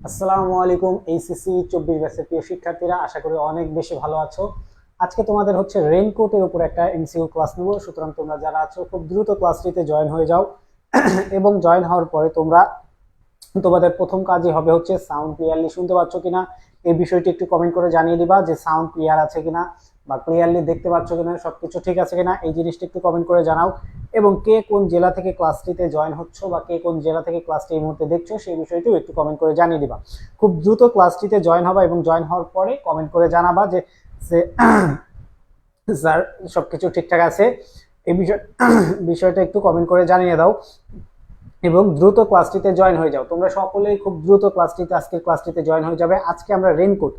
আসসালামু আলাইকুম। এইচএসসি 24 ব্যাচের প্রিয় শিক্ষার্থীরা, আশা করি অনেক বেশি ভালো আছো। আজকে তোমাদের হচ্ছে রেইনকোটের উপর একটা এমসিকিউ ক্লাস নেব। সুতরাং তোমরা যারা আছো খুব দ্রুত ক্লাসটিতে জয়েন হয়ে যাও এবং জয়েন হওয়ার পরে তোমাদের প্রথম কাজই হবে হচ্ছে সাউন্ড ক্লিয়ারলি শুনতে পাচ্ছ কিনা এই বিষয়টি একটু কমেন্ট করে জানিয়ে দিবা, যে সাউন্ড ক্লিয়ার আছে কিনা বা ক্লিয়ারলি দেখতে পাচ্ছ কিনা, সবকিছু ঠিক আছে কিনা এই জিনিসটা একটু কমেন্ট করে জানাও। এবং কে কোন জেলা থেকে ক্লাসটিতে জয়েন হচ্ছ বা কে কোন জেলা থেকে ক্লাসটি এই মুহূর্তে দেখছো সেই বিষয়টিও একটু কমেন্ট করে জানিয়ে দিবা। খুব দ্রুত ক্লাসটিতে জয়েন হবা এবং জয়েন হওয়ার পরে কমেন্ট করে জানাবা যে স্যার সবকিছু ঠিকঠাক আছে। এই বিষয়টা একটু কমেন্ট করে জানিয়ে দাও এবং দ্রুত ক্লাসটিতে জয়েন হয়ে যাও। তোমরা সকলেই খুব দ্রুত আজকের ক্লাসটিতে জয়েন হয়ে যাবে। আজকে আমরা রেইনকোট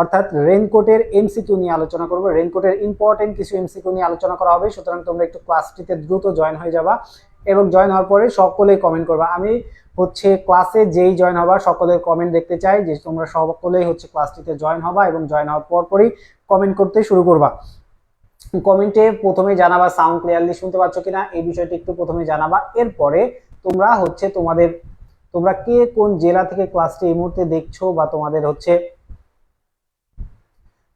অর্থাৎ রেইনকোটের এমসিকিউ নিয়ে আলোচনা করব। রেইনকোটের ইম্পর্টেন্ট কিছু এমসিকিউ নিয়ে আলোচনা করা হবে। সুতরাং তোমরা একটু ক্লাসটিতে দ্রুত জয়েন হয়ে যাবা এবং জয়েন হওয়ার পরে সকলেই কমেন্ট করবা। আমি হচ্ছে ক্লাসে যেই জয়েন হবা সকলের কমেন্ট দেখতে চাই, যে তোমরা সকলেই হচ্ছে ক্লাসটিতে জয়েন হবা এবং জয়েন হওয়ার পরই কমেন্ট করতে শুরু করবা। কমেন্টে প্রথমে জানাবা সাউন্ড ক্লিয়ারলি শুনতে পাচ্ছ কিনা এই বিষয়টি একটু প্রথমে জানাবা। এরপরে তোমরা কে কোন জেলা থেকে ক্লাসটি এই মুহূর্তে দেখছো বা তোমাদের হচ্ছে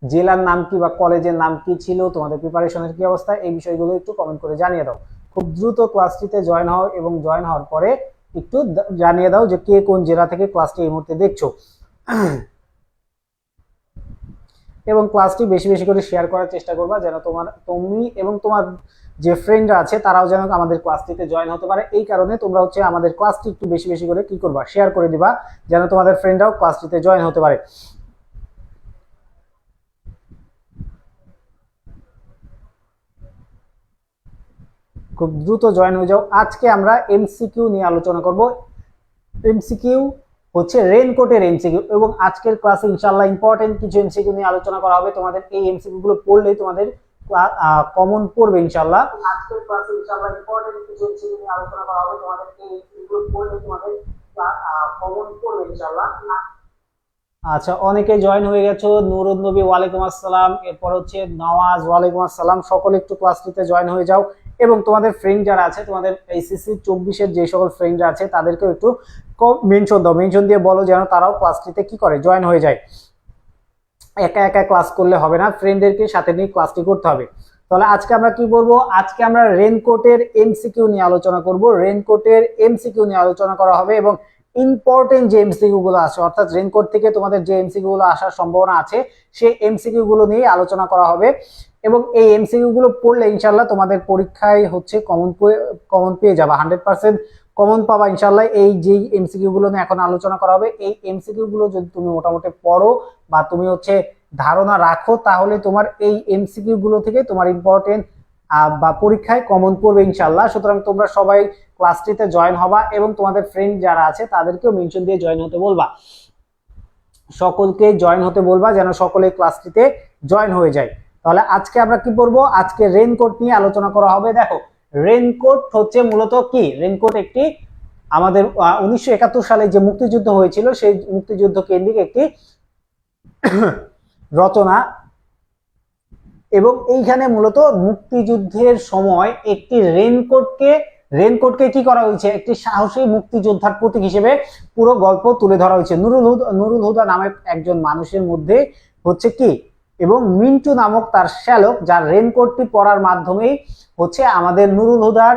জেলার নাম কি বা কলেজের নাম কি ছিল, তোমাদের প্রিপারেশনের কি অবস্থা, এই বিষয়গুলো একটু কমেন্ট করে জানিয়ে দাও। খুব দ্রুত ক্লাসটিতে জয়েন হও এবং জয়েন হওয়ার পরে একটু জানিয়ে দাও যে কে কোন জেলা থেকে ক্লাসটি এই মুহূর্তে দেখছো এবং ক্লাসটি বেশি বেশি করে শেয়ার করার চেষ্টা করবা, যেন তুমি এবং তোমার যে ফ্রেন্ডরা আছে তারাও যেন আমাদের ক্লাসটিতে জয়েন হতে পারে। এই কারণে তোমরা হচ্ছে আমাদের ক্লাসটি একটু বেশি বেশি করে কি করবা, শেয়ার করে দিবা, যেন তোমাদের ফ্রেন্ডরাও ক্লাসটিতে জয়েন হতে পারে। খুব দ্রুত জয়েন হয়ে যাও। আজকে আমরা এমসিকিউ নিয়ে আলোচনা করব। এমসিকিউ হচ্ছে রেইনকোটের এমসিকিউ এবং আজকের ক্লাসে ইনশাআল্লাহ ইম্পর্টেন্ট কিছু এমসিকিউ নিয়ে আলোচনা করা হবে। তোমাদের এই এমসিকিউ গুলো পড়লেই তোমাদের কমন পড়বে ইনশাআল্লাহ। আজকের ক্লাসে ইনশাআল্লাহ ইম্পর্টেন্ট কিছু এমসিকিউ নিয়ে আলোচনা করা হবে। তোমাদের এই এমসিকিউ গুলো পড়লেই তোমাদের কমন পড়বে ইনশাআল্লাহ। আচ্ছা, অনেকে জয়েন হয়ে গেছো। নুরুন নবী ওয়ালাইকুম আসসালাম, এরপর হচ্ছে নওয়াজ ওয়ালাইকুম আসসালাম। সকলে একটু ক্লাসটিতে জয়েন হয়ে যাও এবং তোমাদের ফ্রেন্ড যারা আছে, তোমাদের এইচএসসি 24-এর যে সকল ফ্রেন্ডরা আছে তাদেরকেও একটু মেনশন দাও, মেনশন দিয়ে বলো যেন তারাও ক্লাসটিতে কি করে, জয়েন হয়ে যায়। একা একা ক্লাস করলে হবে না, ফ্রেন্ডদেরকে সাথে নিয়ে ক্লাসটি করতে হবে। তাহলে আজকে আমরা কি বলবো, আজকে আমরা রেইনকোটের এমসিকিউ নিয়ে আলোচনা করব। রেইনকোটের এমসিকিউ নিয়ে আলোচনা করা হবে এবং ইম্পর্টেন্ট যে এমসিকিউ গুলো আছে, অর্থাৎ রেইনকোট থেকে তোমাদের যে এমসিকিউ গুলো আসার সম্ভাবনা আছে সেই এমসিকিউ গুলো নিয়ে আলোচনা করা হবে। এবং এই এমসিকিউ গুলো পড়লে ইনশাআল্লাহ তোমাদের পরীক্ষায় হচ্ছে কমন পেয়ে যাবা, 100% কমন পাবা ইনশাআল্লাহ। এই যে এমসিকিউ গুলো নিয়ে এখন আলোচনা করা হবে, এই এমসিকিউ গুলো যদি তুমি মোটামুটি পড়ো বা তুমি হচ্ছে ধারণা রাখো, তাহলে তোমার এই এমসিকিউ গুলো থেকে তোমার ইম্পর্টেন্ট বা পরীক্ষায় কমন পড়বে ইনশাআল্লাহ। সুতরাং তোমরা সবাই ক্লাসটিতে জয়েন হবা এবং তোমাদের ফ্রেন্ড যারা আছে তাদেরকেও মেনশন দিয়ে জয়েন হতে বলবা, সকলকে জয়েন হতে বলবা যেন সকলে ক্লাসটিতে জয়েন হয়ে যায়। তাহলে আজকে আমরা কি পড়বো, আজকে রেইনকোট নিয়ে আলোচনা করা হবে। দেখো, রেইনকোট হচ্ছে মূলত কি, রেইনকোট একটি আমাদের 1971 সালে যে মুক্তিযুদ্ধ হয়েছিল সেই মুক্তিযুদ্ধ কেন্দ্রিক একটি রচনা এবং এইখানে মূলত মুক্তিযুদ্ধের সময় একটি রেইনকোটকে কি করা হয়েছে, একটি সাহসী মুক্তিযোদ্ধার প্রতীক হিসেবে পুরো গল্প তুলে ধরা হয়েছে। নুরুল হুদা নামের একজন মানুষের মধ্যে হচ্ছে কি, এবং মিন্টু নামক তার শ্যালক, যার রেইনকোটটি পরার মাধ্যমেই হচ্ছে আমাদের নুরুল হুদার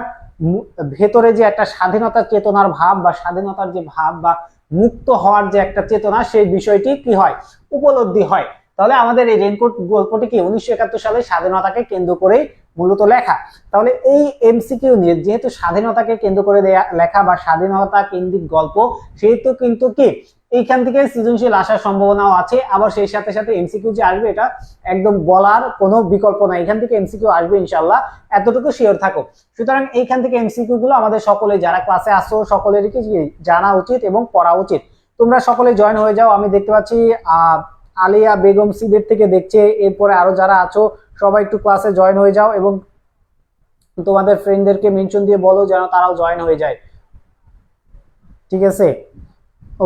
ভেতরে যে একটা স্বাধীনতার চেতনার ভাব বা স্বাধীনতার যে ভাব বা মুক্ত হওয়ার যে একটা চেতনা, সেই বিষয়টি কি হয়, উপলব্ধি হয়। তাহলে আমাদের এই রেইনকোট গল্পটি কি 1971 সালে স্বাধীনতাকে কেন্দ্র করে মূলত লেখা। তাহলে এই এমসিকিউ নিয়ে, যেহেতু স্বাধীনতাকে কেন্দ্র করে লেখা বা স্বাধীনতা কেন্দ্রিক গল্প, সেহেতু কিন্তু কি এইখান থেকে সৃজনশীল আসার সম্ভাবনাও আছে। আবার সেই সাথে সাথে এমসিকিউ যে আসবে এটা একদম বলার কোনো বিকল্প নাই, এখান থেকে এমসিকিউ আসবে ইনশাআল্লাহ, এতটুকু শিওর থাকো। সুতরাং এইখান থেকে এমসিকিউ গুলো আমাদের সকলে যারা ক্লাসে আসো সকলেরই কি জানা উচিত এবং পড়া উচিত। তোমরা সকলে জয়েন হয়ে যাও। আমি দেখতে পাচ্ছি আলিয়া বেগম সিলেট থেকে দেখছে, এরপরে আরো যারা আছো সবাই একটু ক্লাসে জয়েন হয়ে যাও এবং তোমাদের ফ্রেন্ডদেরকে মেনশন দিয়ে বলো যেন তারাও জয়েন হয়ে যায়, ঠিক আছে?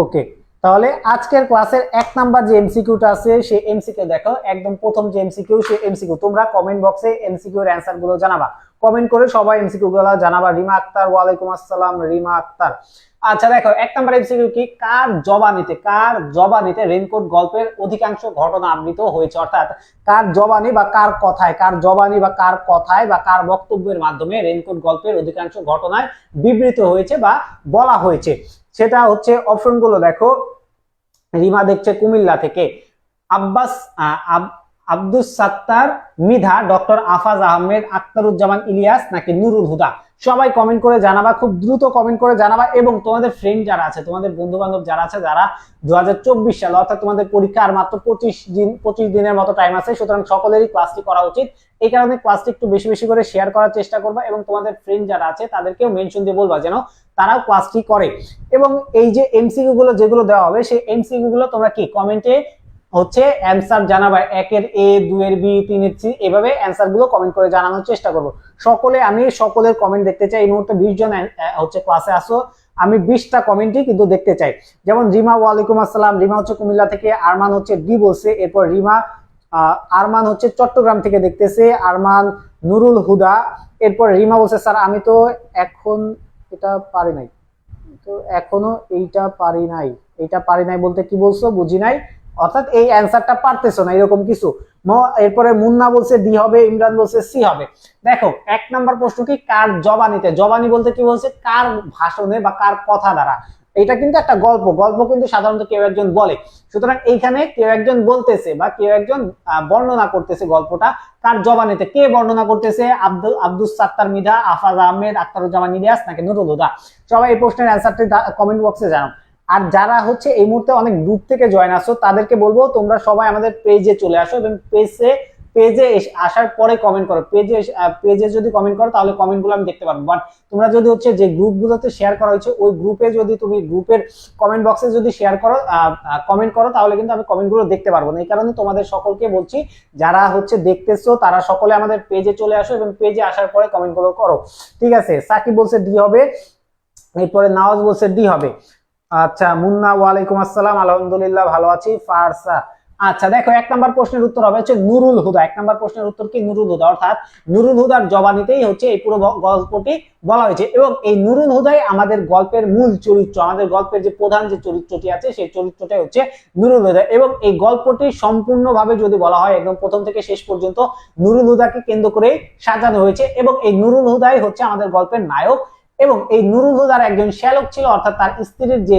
ওকে, তাহলে আজকের ক্লাসের 1 নাম্বার যে এমসিকিউটা আছে সেই এমসিকিউ দেখো, একদম প্রথম যে এমসিকিউ সেই এমসিকিউ তোমরা কমেন্ট বক্সে এমসিকিউ এর অ্যানসার গুলো জানাবা, কমেন্ট করে সবাই এমসিকিউ গুলো জানাবা। রিমা আক্তার ওয়ালাইকুম আসসালাম, রিমা আক্তার। আচ্ছা দেখো, এক নম্বর এমসিকিউ কি, কার জবানিতে রেইনকোট গল্পের অধিকাংশ ঘটনা আবৃত হয়েছে, অর্থাৎ কার জবানি বা কার কথায়, কার জবানি বা কার কথায় বা কার বক্তব্যের মাধ্যমে রেইনকোট গল্পের অধিকাংশ ঘটনায় বিবৃত হয়েছে বা বলা হয়েছে। সেটা হচ্ছে অপশনগুলো দেখো। রিমা দেখছে কুমিল্লা থেকে, আব্বাস আব্দুস সাত্তার মৃধা, ডক্টর আফাজ আহমেদ, আখতারুজ্জামান ইলিয়াস নাকি নুরুল হুদা। সবাই কমেন্ট করে জানাবা, খুব দ্রুত কমেন্ট করে জানাবা। এবং তোমাদের ফ্রেন্ড যারা আছে, তোমাদের বন্ধু বান্ধব যারা আছে, যারা 2024 সালে অর্থাৎ তোমাদের পরীক্ষা আর মাত্র 25 দিনের মতো টাইম আছে, সুতরাং সকলেরই ক্লাসটি করা উচিত। এই কারণে ক্লাসটি একটু বেশি বেশি করে শেয়ার করার চেষ্টা করবা এবং তোমাদের ফ্রেন্ড যারা আছে তাদেরকেও মেনশন দিয়ে বলবা যেন তারাও ক্লাসটি করে। এবং এই যে এমসিকিউ গুলো যেগুলো দেওয়া হবে, সেই এমসিকিউ গুলো তোমরা কি কমেন্টে হচ্ছে অ্যান্সার জানাবা, 1 এর এ, 2 এর বি, 3 এর সি, এভাবে অ্যান্সার গুলো কমেন্ট করে জানানোর চেষ্টা করব। আমি সকলের কমেন্ট দেখতে চাই। এই মুহূর্তে 20 জন হচ্ছে ক্লাসে আসো, আমি 20টা কমেন্টই কিন্তু দেখতে চাই। যেমন রিমা, ওয়ালাইকুম আসসালাম। রিমা হচ্ছে কুমিল্লা থেকে, আরমান হচ্ছে ডি বলছে। এরপর রিমা, আরমান হচ্ছে চট্টগ্রাম থেকে দেখতেছে, আরমান, নুরুল হুদা। এরপর রিমা বলছে স্যার আমি তো এখন এটা পারি নাই, তো এখনো এইটা পারি নাই। এইটা পারি নাই বলতে কি বলছো বুঝি নাই, অর্থাৎ এই অ্যান্সারটা পারতেছো না এরকম কিছু। এরপরে মুন্না বলছে ডি হবে, ইমরান বলছে সি হবে। দেখো, এক নাম্বার প্রশ্ন কি, কার জবানিতে। জবানি বলতে কি বলছে, কার ভাষণে বা কার কথা দ্বারা। এটা কিন্তু একটা গল্প কিন্তু সাধারণত কেউ একজন বলে। সুতরাং এইখানে কেউ একজন বলতেছে বা কেউ একজন বর্ণনা করতেছে গল্পটা, কার জবানিতে। কে বর্ণনা করতেছে? আব্দুস সাত্তার মৃধা, আফাজ আহমেদ, আখতারুজ্জামান ইলিয়াস নাকি নুরুল হুদা। সবাই এই প্রশ্নের অ্যান্সারটি কমেন্ট বক্সে জানাও। আর যারা হচ্ছে এই মুহূর্তে অনেক গ্রুপ থেকে জয়েন আসো, তাদেরকে বলবো তোমরা সবাই আমাদের পেজে চলে আসো এবং পেজে আসার পরে কমেন্ট করো। পেজে যদি কমেন্ট করো তাহলে কমেন্টগুলো আমি দেখতে পারবো। বাট তোমরা যদি হচ্ছে যে গ্রুপগুলোতে শেয়ার করা হয়েছে ওই গ্রুপে যদি তুমি গ্রুপের কমেন্ট বক্সে যদি শেয়ার করো, কমেন্ট করো, তাহলে কিন্তু আমি কমেন্টগুলো দেখতে পারবো না। এই কারণে তোমাদের সকলকে বলছি, যারা হচ্ছে দেখতেছো তারা সকলে আমাদের পেজে চলে আসো এবং পেজে আসার পরে কমেন্টগুলো করো, ঠিক আছে? সাকিব বলছে ডি হবে, এরপরে নওয়াজ বলছে ডি হবে। আচ্ছা, মুন্না ওয়ালাইকুম আসসালাম, আলহামদুলিল্লাহ ভালো আছি। ফারসা, আচ্ছা দেখো, এক নাম্বার প্রশ্নের উত্তর হবে হচ্ছে নুরুল হুদা। এক নাম্বার প্রশ্নের উত্তর কি, নুরুল হুদা। অর্থাৎ নুরুল হুদার জবানিতেই হচ্ছে এই পুরো গল্পটি বলা হয়েছে এবং এই নুরুল হুদাই আমাদের গল্পের মূল চরিত্র। আমাদের গল্পের যে প্রধান যে চরিত্রটি আছে সেই চরিত্রটাই হচ্ছে নুরুল হুদা। এবং এই গল্পটি সম্পূর্ণভাবে যদি বলা হয় একদম প্রথম থেকে শেষ পর্যন্ত নুরুল হুদাকে কেন্দ্র করে সাজানো হয়েছে এবং এই নুরুল হুদাই হচ্ছে আমাদের গল্পের নায়ক। এবং এই নুরুল হুদার একজন শ্যালক ছিল, অর্থাৎ তার স্ত্রীর যে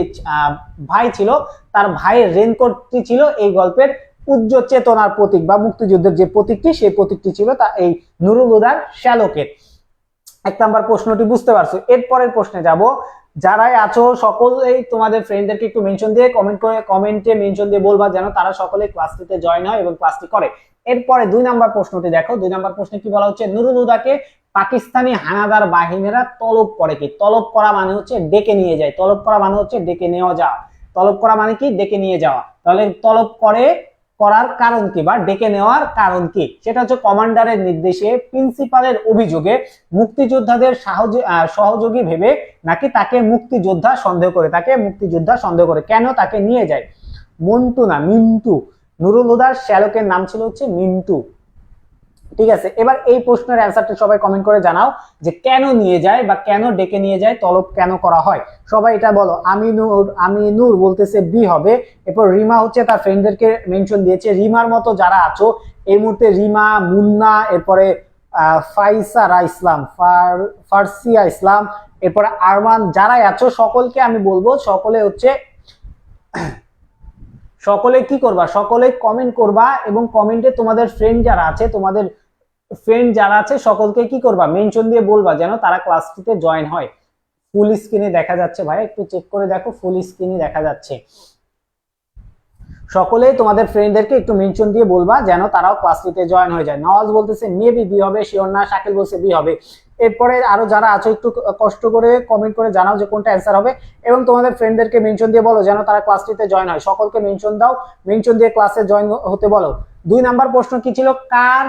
ভাই ছিল, তার ভাইয়ের রেনকোটটি ছিল এই গল্পের উজ্জ্বল চেতনার প্রতীক বা মুক্তিযুদ্ধের যে প্রতীকটি, সেই প্রতীকটি ছিল তা এই নুরুল হুদার শ্যালকের। এক নাম্বার প্রশ্নটি বুঝতে পারছো। এরপরের প্রশ্নে যাব। যারাই আছো সকলেই তোমাদের ফ্রেন্ডদেরকে একটু মেনশন দিয়ে কমেন্টে মেনশন দিয়ে বলবা যেন তারা সকলে ক্লাসটিতে জয়েন হয় এবং ক্লাসটি করে। এরপরে 2 নাম্বার প্রশ্নটি দেখো। 2 নাম্বার প্রশ্নে কি বলা হচ্ছে, নুরুল হুদাকে পাকিস্তানি হানাদার বাহিনীরা তলব করে কি। তলব করা মানে হচ্ছে ডেকে নিয়ে যায়। তলব করা মানে হচ্ছে ডেকে নেওয়া যাওয়া। তলব করা মানে কি, ডেকে নিয়ে যাওয়া। তাহলে তলব করার কারণ কি বা ডেকে নেওয়ার কারণ কি, সেটা হচ্ছে কমান্ডারের নির্দেশে, প্রিন্সিপালের অভিযোগে, মুক্তিযোদ্ধাদের সহযোগী ভেবে নাকি তাকে মুক্তিযোদ্ধা সন্দেহ করে। কেন তাকে নিয়ে যায়? মন্টু না, মিন্টু। নুরুল হুদার শ্যালকের নাম ছিল হচ্ছে মিন্টু, ঠিক আছে? এবার এই প্রশ্নের অ্যান্সারটা সবাই কমেন্ট করে জানাও যে কেন নিয়ে যায় বা কেন ডেকে নিয়ে যায়, তলব কেন করা হয়, সবাই এটা বলো। আমিনুর বলতেছে বি হবে। এরপর রিমা হচ্ছে তার ফ্রেন্ডদেরকে মেনশন দিয়েছে। রিমার মতো যারা আছো এই মুহূর্তে, রিমা, মুন্না, এরপরে ফাইসারা ইসলাম, ফারসিয়া ইসলাম, এরপরে আরমান, যারাই আছো সকলকে আমি বলবো সকলে কি করবা, সকলে কমেন্ট করবা এবং কমেন্টে তোমাদের ফ্রেন্ড যারা আছে সকলকে কি করবা, মেনশন দিয়ে বলবা যেন তারা ক্লাসটিতে জয়েন হয়। ফুল স্ক্রিনে দেখা যাচ্ছে ভাই, একটু চেক করে দেখো, ফুল স্ক্রিনে দেখা যাচ্ছে। সকলেই তোমাদের ফ্রেন্ডদেরকে একটু মেনশন দিয়ে বলবা যেন তারাও ক্লাসটিতে জয়েন হয়ে যায়। নওয়াজ বলতেছে মেবি বি হবে, শিওর না। শাকিল বলছে বি হবে। এরপরে আরো যারা আছো একটু কষ্ট করে কমেন্ট করে জানাও যে কোনটা অ্যান্সার হবে এবং তোমাদের ফ্রেন্ডদেরকে মেনশন দিয়ে বলো যেন তারা ক্লাসটিতে জয়েন হয়। সকলকে মেনশন দাও, মেনশন দিয়ে ক্লাসে জয়েন হতে বলো। 2 নাম্বার প্রশ্ন কি ছিল, কার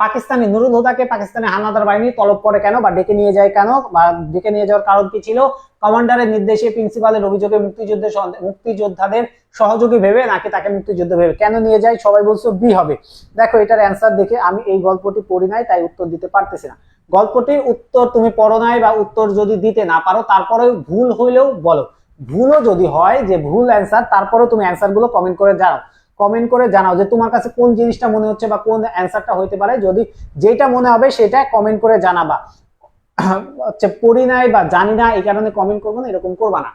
পাকিস্তানি নুরুল হুদাকে পাকিস্তানি হানাদার বাহিনী তলব করে কেন বা ডেকে নিয়ে যায় কেন, বা ডেকে নিয়ে যাওয়ার কারণ কি ছিল? কমান্ডারের নির্দেশে, প্রিন্সিপালের অভিযোগে, মুক্তিযোদ্ধাদের সহযোগী ভেবে নাকি তাকে মুক্তিযুদ্ধ ভেবে। কেন নিয়ে যায়? সবাই বলছো বি হবে। দেখো, এটার অ্যান্সার দেখে আমি এই গল্পটি পড়ি নাই তাই উত্তর দিতে পারতেছি না। গল্পটির উত্তর তুমি পড়ো নাই বা উত্তর যদি দিতে না পারো তারপরে ভুল হইলেও বলো, ভুলও যদি হয় যে ভুল অ্যান্সার তারপরে তুমি অ্যান্সার গুলো কমেন্ট করে জানাও, কমেন্ট করে জানাও যে তোমার কাছে কোন জিনিসটা মনে হচ্ছে বা কোন অ্যান্সারটা হইতে পারে। যদি যেটা মনে হবে সেটা কমেন্ট করে জানাবা। হচ্ছে পড়ি নাই বা জানি না এই কারণে কমেন্ট করবো না, এরকম করবা না।